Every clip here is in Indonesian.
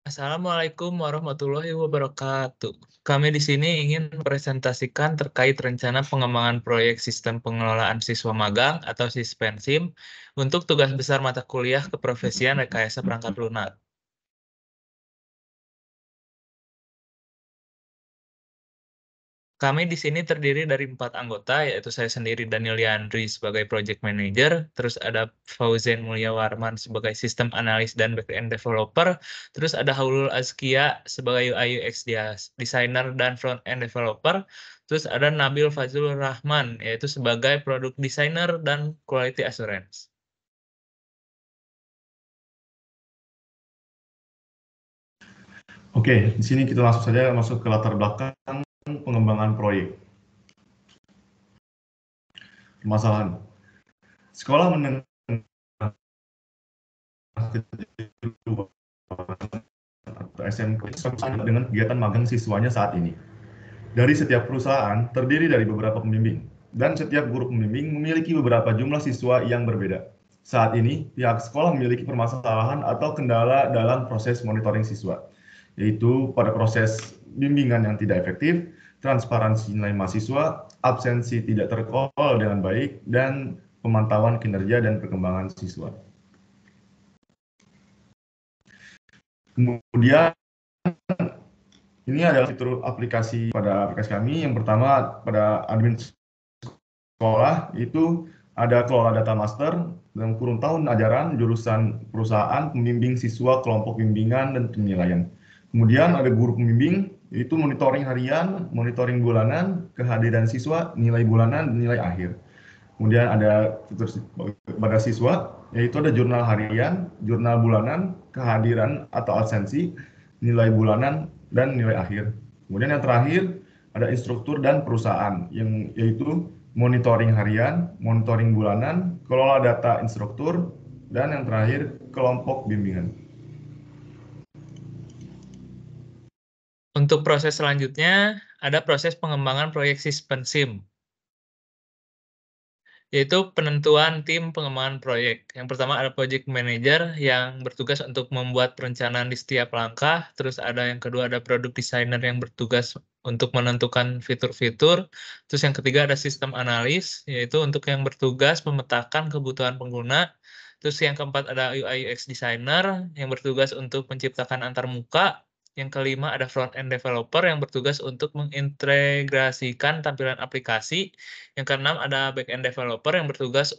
Assalamualaikum warahmatullahi wabarakatuh. Kami di sini ingin mempresentasikan terkait rencana pengembangan proyek sistem pengelolaan siswa magang atau Sispensim untuk tugas besar mata kuliah keprofesian rekayasa perangkat lunak. Kami di sini terdiri dari 4 anggota, yaitu saya sendiri Daniel Yandri sebagai Project Manager, terus ada Fauzen Mulyawarman sebagai Sistem Analis dan Backend Developer, terus ada Haulul Azkia sebagai UI UX Designer dan Front-End Developer, terus ada Nabil Fazlur Rahman, yaitu sebagai Product Designer dan Quality Assurance. Oke, di sini kita langsung saja masuk ke latar belakang pengembangan proyek. Permasalahan. Sekolah menengah atau SMK dengan kegiatan magang siswanya saat ini. Dari setiap perusahaan terdiri dari beberapa pembimbing, dan setiap guru pembimbing memiliki beberapa jumlah siswa yang berbeda. Saat ini, pihak sekolah memiliki permasalahan atau kendala dalam proses monitoring siswa, yaitu pada proses bimbingan yang tidak efektif, transparansi nilai mahasiswa, absensi tidak terkelola dengan baik, dan pemantauan kinerja dan perkembangan siswa. Kemudian, ini adalah fitur aplikasi pada aplikasi kami. Yang pertama, pada admin sekolah itu ada kelola data master dalam kurun tahun ajaran, jurusan perusahaan, pembimbing siswa, kelompok bimbingan, dan penilaian. Kemudian ada guru pembimbing, yaitu monitoring harian, monitoring bulanan, kehadiran siswa, nilai bulanan, nilai akhir. Kemudian ada fitur pada siswa, yaitu ada jurnal harian, jurnal bulanan, kehadiran atau absensi, nilai bulanan, dan nilai akhir. Kemudian yang terakhir ada instruktur dan perusahaan, yang yaitu monitoring harian, monitoring bulanan, kelola data instruktur, dan yang terakhir kelompok bimbingan. Untuk proses selanjutnya, ada proses pengembangan proyek Sispensim, yaitu penentuan tim pengembangan proyek. Yang pertama ada project manager yang bertugas untuk membuat perencanaan di setiap langkah. Terus ada yang kedua ada product designer yang bertugas untuk menentukan fitur-fitur. Terus yang ketiga ada sistem analis, yaitu untuk yang bertugas memetakan kebutuhan pengguna. Terus yang keempat ada UI UX designer yang bertugas untuk menciptakan antarmuka. Yang kelima ada front-end developer yang bertugas untuk mengintegrasikan tampilan aplikasi. Yang keenam ada back-end developer yang bertugas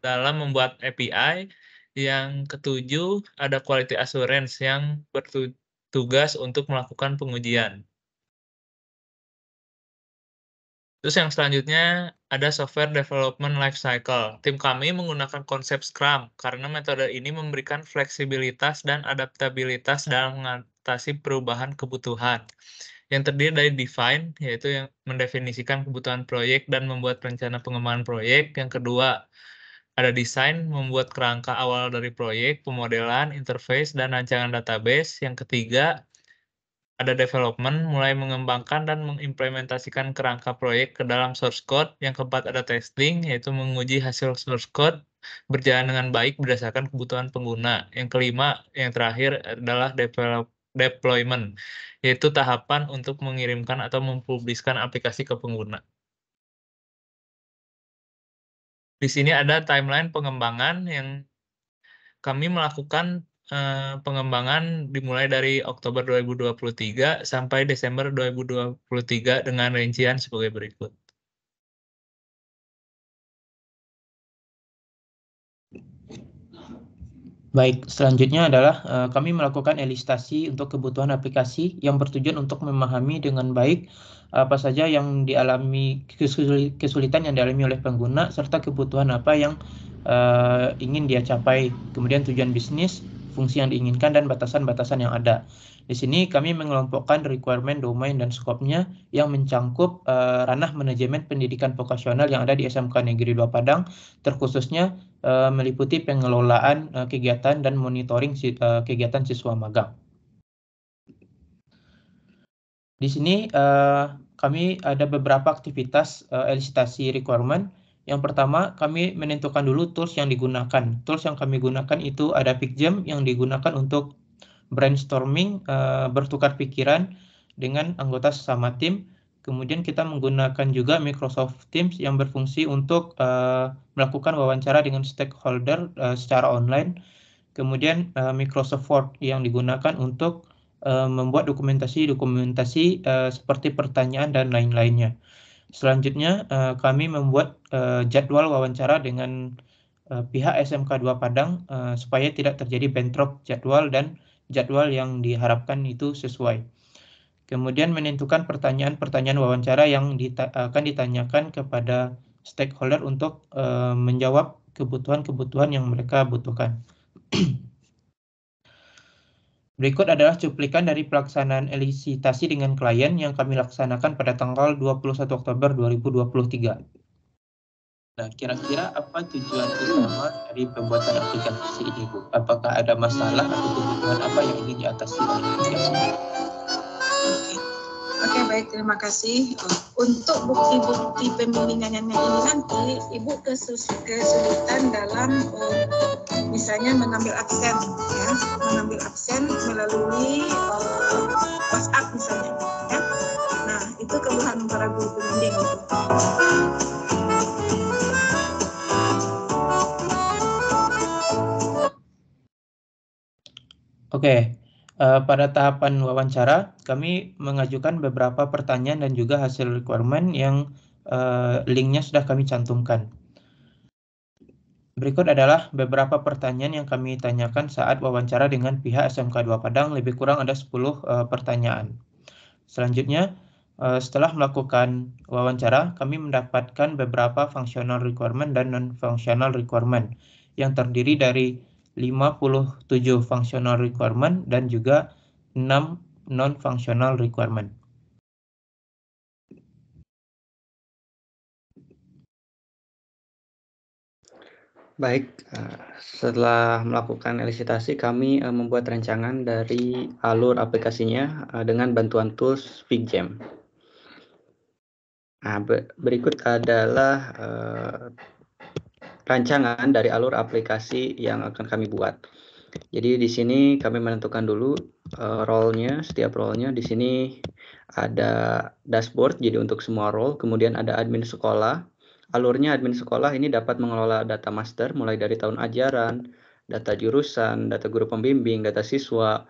dalam membuat API. Yang ketujuh ada quality assurance yang bertugas untuk melakukan pengujian. Terus yang selanjutnya ada software development lifecycle. Tim kami menggunakan konsep Scrum karena metode ini memberikan fleksibilitas dan adaptabilitas dalam mengatasi perubahan kebutuhan. Yang terdiri dari define, yaitu yang mendefinisikan kebutuhan proyek dan membuat rencana pengembangan proyek. Yang kedua, ada desain, membuat kerangka awal dari proyek, pemodelan, interface, dan rancangan database. Yang ketiga, ada development, mulai mengembangkan dan mengimplementasikan kerangka proyek ke dalam source code. Yang keempat ada testing, yaitu menguji hasil source code berjalan dengan baik berdasarkan kebutuhan pengguna. Yang kelima, yang terakhir adalah deployment, yaitu tahapan untuk mengirimkan atau mempubliskan aplikasi ke pengguna. Di sini ada timeline pengembangan yang kami melakukan pengembangan dimulai dari Oktober 2023 sampai Desember 2023 dengan rincian sebagai berikut. Baik, selanjutnya adalah kami melakukan elistasi untuk kebutuhan aplikasi yang bertujuan untuk memahami dengan baik apa saja yang dialami, kesulitan yang dialami oleh pengguna, serta kebutuhan apa yang ingin dia capai, kemudian tujuan bisnis, fungsi yang diinginkan, dan batasan-batasan yang ada. Di sini kami mengelompokkan requirement, domain, dan skopnya yang mencangkup ranah manajemen pendidikan vokasional yang ada di SMK Negeri 2 Padang, terkhususnya meliputi pengelolaan kegiatan dan monitoring kegiatan siswa magang. Di sini kami ada beberapa aktivitas elisitasi requirement. Yang pertama, kami menentukan dulu tools yang digunakan. Tools yang kami gunakan itu ada PickJam yang digunakan untuk brainstorming, bertukar pikiran dengan anggota sesama tim. Kemudian kita menggunakan juga Microsoft Teams yang berfungsi untuk melakukan wawancara dengan stakeholder secara online. Kemudian Microsoft Word yang digunakan untuk membuat dokumentasi seperti pertanyaan dan lain-lainnya. Selanjutnya kami membuat jadwal wawancara dengan pihak SMK 2 Padang supaya tidak terjadi bentrok jadwal dan jadwal yang diharapkan itu sesuai. Kemudian menentukan pertanyaan-pertanyaan wawancara yang akan ditanyakan kepada stakeholder untuk menjawab kebutuhan-kebutuhan yang mereka butuhkan. Berikut adalah cuplikan dari pelaksanaan elisitasi dengan klien yang kami laksanakan pada tanggal 21 Oktober 2023. Nah, kira-kira apa tujuan utama dari pembuatan aplikasi ini, Bu? Apakah ada masalah atau kebutuhan apa yang ingin diatasi oleh aplikasi ini? Oke, baik, terima kasih. Untuk bukti-bukti pembimbingannya ini nanti, Ibu kesulitan dalam misalnya mengambil absen, ya, mengambil absen melalui WhatsApp misalnya, ya. Nah, itu keluhan para guru pembimbing itu. Oke, pada tahapan wawancara, kami mengajukan beberapa pertanyaan dan juga hasil requirement yang linknya sudah kami cantumkan. Berikut adalah beberapa pertanyaan yang kami tanyakan saat wawancara dengan pihak SMK 2 Padang, lebih kurang ada 10 pertanyaan. Selanjutnya, setelah melakukan wawancara, kami mendapatkan beberapa functional requirement dan non-functional requirement yang terdiri dari 57 functional requirement dan juga 6 non-functional requirement. Baik, setelah melakukan elisitasi, kami membuat rancangan dari alur aplikasinya dengan bantuan tools FigJam. Nah, berikut adalah rancangan dari alur aplikasi yang akan kami buat. Jadi di sini kami menentukan dulu role-nya, setiap role-nya. Di sini ada dashboard, jadi untuk semua role. Kemudian ada admin sekolah. Alurnya admin sekolah ini dapat mengelola data master mulai dari tahun ajaran, data jurusan, data guru pembimbing, data siswa,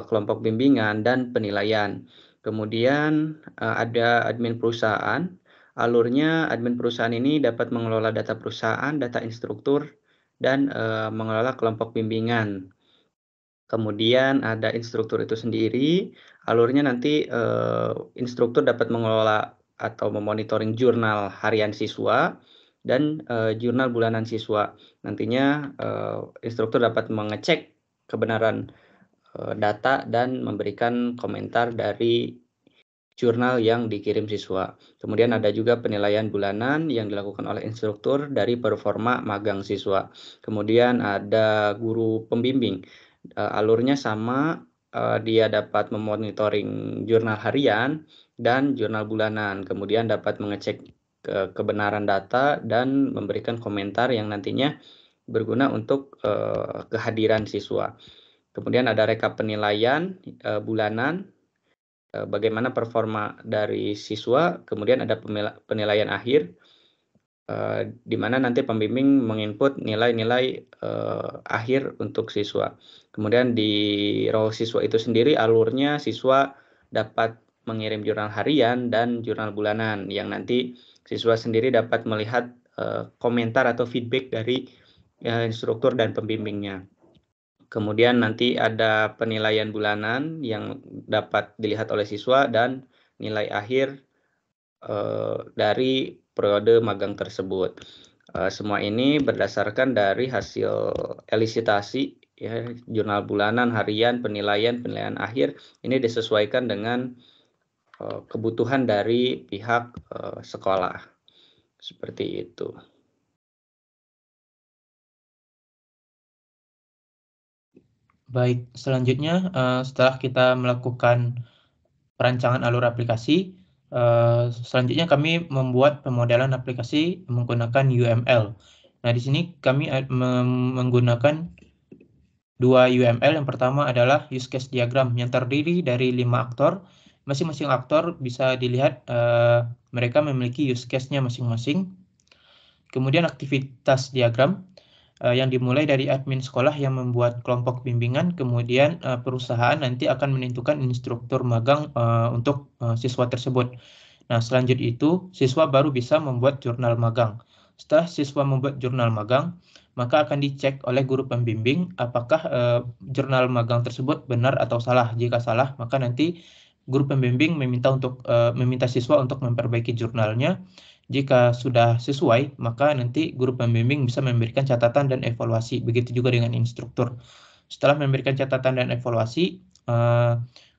kelompok bimbingan, dan penilaian. Kemudian ada admin perusahaan. Alurnya admin perusahaan ini dapat mengelola data perusahaan, data instruktur, dan mengelola kelompok bimbingan. Kemudian ada instruktur itu sendiri. Alurnya nanti instruktur dapat mengelola atau memonitoring jurnal harian siswa dan jurnal bulanan siswa. Nantinya instruktur dapat mengecek kebenaran data dan memberikan komentar dari jurnal yang dikirim siswa. Kemudian ada juga penilaian bulanan yang dilakukan oleh instruktur dari performa magang siswa. Kemudian ada guru pembimbing. Alurnya sama, dia dapat memonitoring jurnal harian dan jurnal bulanan. Kemudian dapat mengecek kebenaran data dan memberikan komentar yang nantinya berguna untuk kehadiran siswa. Kemudian ada rekap penilaian bulanan, bagaimana performa dari siswa. Kemudian ada penilaian akhir, di mana nanti pembimbing menginput nilai-nilai akhir untuk siswa. Kemudian di role siswa itu sendiri, alurnya siswa dapat mengirim jurnal harian dan jurnal bulanan yang nanti siswa sendiri dapat melihat komentar atau feedback dari instruktur dan pembimbingnya. Kemudian nanti ada penilaian bulanan yang dapat dilihat oleh siswa dan nilai akhir dari periode magang tersebut. Semua ini berdasarkan dari hasil elisitasi, ya, jurnal bulanan, harian, penilaian akhir. Ini disesuaikan dengan kebutuhan dari pihak sekolah. Seperti itu. Baik, selanjutnya setelah kita melakukan perancangan alur aplikasi, selanjutnya kami membuat pemodelan aplikasi menggunakan UML. Nah, di sini kami menggunakan dua UML. Yang pertama adalah use case diagram yang terdiri dari 5 aktor. Masing-masing aktor bisa dilihat mereka memiliki use case-nya masing-masing. Kemudian aktivitas diagram yang dimulai dari admin sekolah yang membuat kelompok bimbingan, kemudian perusahaan nanti akan menentukan instruktur magang untuk siswa tersebut. Nah, selanjutnya itu siswa baru bisa membuat jurnal magang. Setelah siswa membuat jurnal magang, maka akan dicek oleh guru pembimbing apakah jurnal magang tersebut benar atau salah. Jika salah, maka nanti guru pembimbing meminta siswa untuk memperbaiki jurnalnya. Jika sudah sesuai, maka nanti guru pembimbing bisa memberikan catatan dan evaluasi. Begitu juga dengan instruktur. Setelah memberikan catatan dan evaluasi,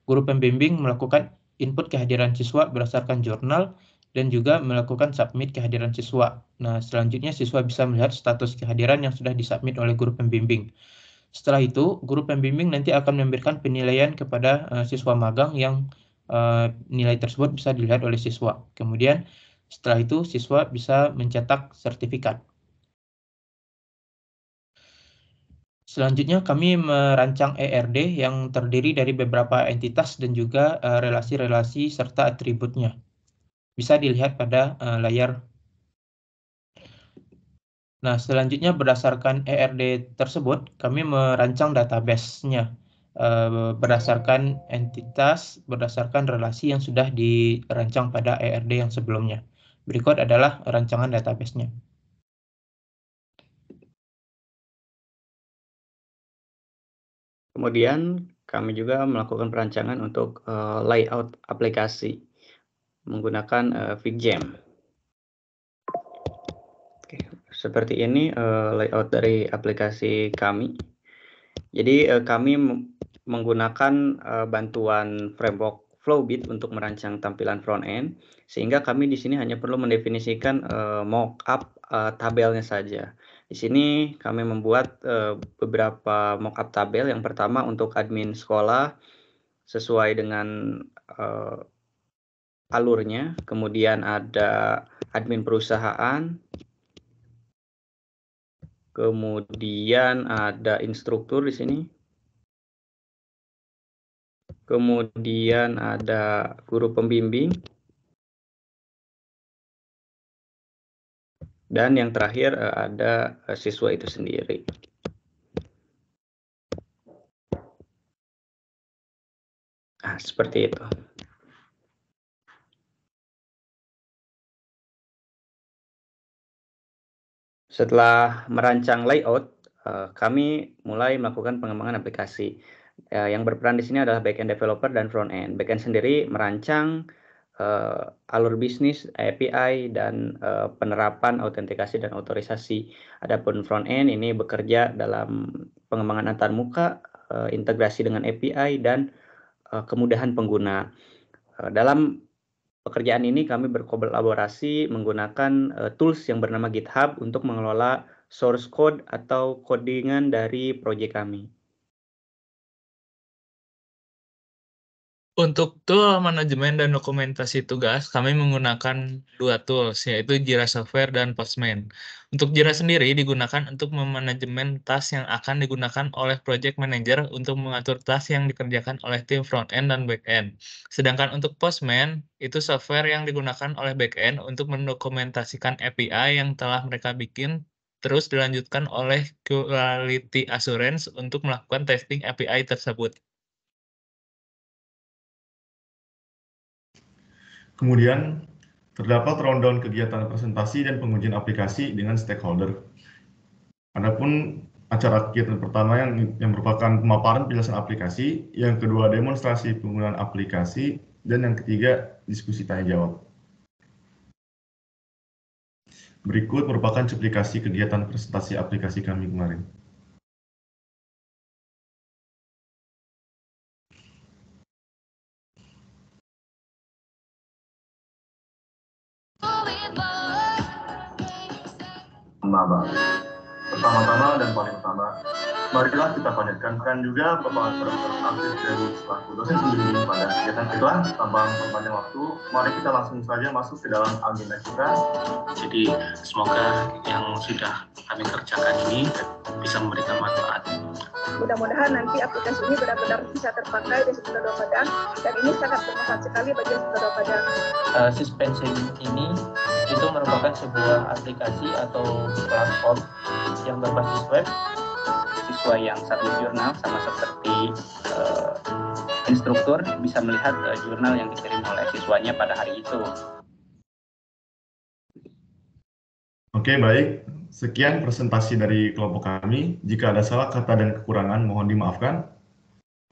guru pembimbing melakukan input kehadiran siswa berdasarkan jurnal dan juga melakukan submit kehadiran siswa. Nah, selanjutnya siswa bisa melihat status kehadiran yang sudah disubmit oleh guru pembimbing. Setelah itu, guru pembimbing nanti akan memberikan penilaian kepada siswa magang yang nilai tersebut bisa dilihat oleh siswa. Kemudian, setelah itu siswa bisa mencetak sertifikat. Selanjutnya kami merancang ERD yang terdiri dari beberapa entitas dan juga relasi-relasi serta atributnya. Bisa dilihat pada layar. Nah, selanjutnya berdasarkan ERD tersebut, kami merancang database-nya berdasarkan entitas, berdasarkan relasi yang sudah dirancang pada ERD yang sebelumnya. Berikut adalah rancangan database-nya. Kemudian kami juga melakukan perancangan untuk layout aplikasi menggunakan FigJam. Oke, seperti ini layout dari aplikasi kami. Jadi kami menggunakan bantuan framework Flowbit untuk merancang tampilan front end, sehingga kami di sini hanya perlu mendefinisikan mockup tabelnya saja. Di sini kami membuat beberapa mockup tabel. Yang pertama untuk admin sekolah sesuai dengan alurnya, kemudian ada admin perusahaan, kemudian ada instruktur di sini, kemudian ada guru pembimbing, dan yang terakhir ada siswa itu sendiri. Nah, seperti itu. Setelah merancang layout, kami mulai melakukan pengembangan aplikasi. Yang berperan di sini adalah backend developer dan front end. Backend sendiri merancang alur bisnis, API, dan penerapan autentikasi dan otorisasi. Adapun front end ini bekerja dalam pengembangan antarmuka, integrasi dengan API, dan kemudahan pengguna. Dalam pekerjaan ini kami berkolaborasi menggunakan tools yang bernama GitHub untuk mengelola source code atau codingan dari proyek kami. Untuk tool manajemen dan dokumentasi tugas, kami menggunakan dua tools, yaitu Jira Software dan Postman. Untuk Jira sendiri digunakan untuk memanajemen task yang akan digunakan oleh project manager untuk mengatur task yang dikerjakan oleh tim front-end dan back-end. Sedangkan untuk Postman, itu software yang digunakan oleh back-end untuk mendokumentasikan API yang telah mereka bikin, terus dilanjutkan oleh Quality Assurance untuk melakukan testing API tersebut. Kemudian, terdapat rundown kegiatan presentasi dan pengujian aplikasi dengan stakeholder. Adapun acara kegiatan pertama yang merupakan pemaparan penjelasan aplikasi, yang kedua demonstrasi penggunaan aplikasi, dan yang ketiga diskusi tanya jawab. Berikut merupakan cuplikan kegiatan presentasi aplikasi kami kemarin. Pertama-tama dan paling utama, marilah kita panjatkan juga Bapak Dr. Alvin dari selaku dosen pembimbing pada kegiatan kita. Tanpa memperpanjang waktu, mari kita langsung saja masuk ke dalam agenda kita. Jadi semoga yang sudah kami kerjakan ini bisa memberikan manfaat. Mudah-mudahan nanti aplikasi ini benar-benar bisa terpakai di Sekolah Padang, dan ini sangat bermanfaat sekali bagi Sekolah Padang. Suspension ini itu merupakan sebuah aplikasi atau platform yang berbasis web. Siswa yang submit jurnal sama seperti instruktur bisa melihat jurnal yang dikirim oleh siswanya pada hari itu. Oke, baik. Sekian presentasi dari kelompok kami. Jika ada salah kata dan kekurangan, mohon dimaafkan.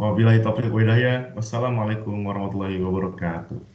Wabillahi taufiq wa hidayah. Wassalamualaikum warahmatullahi wabarakatuh.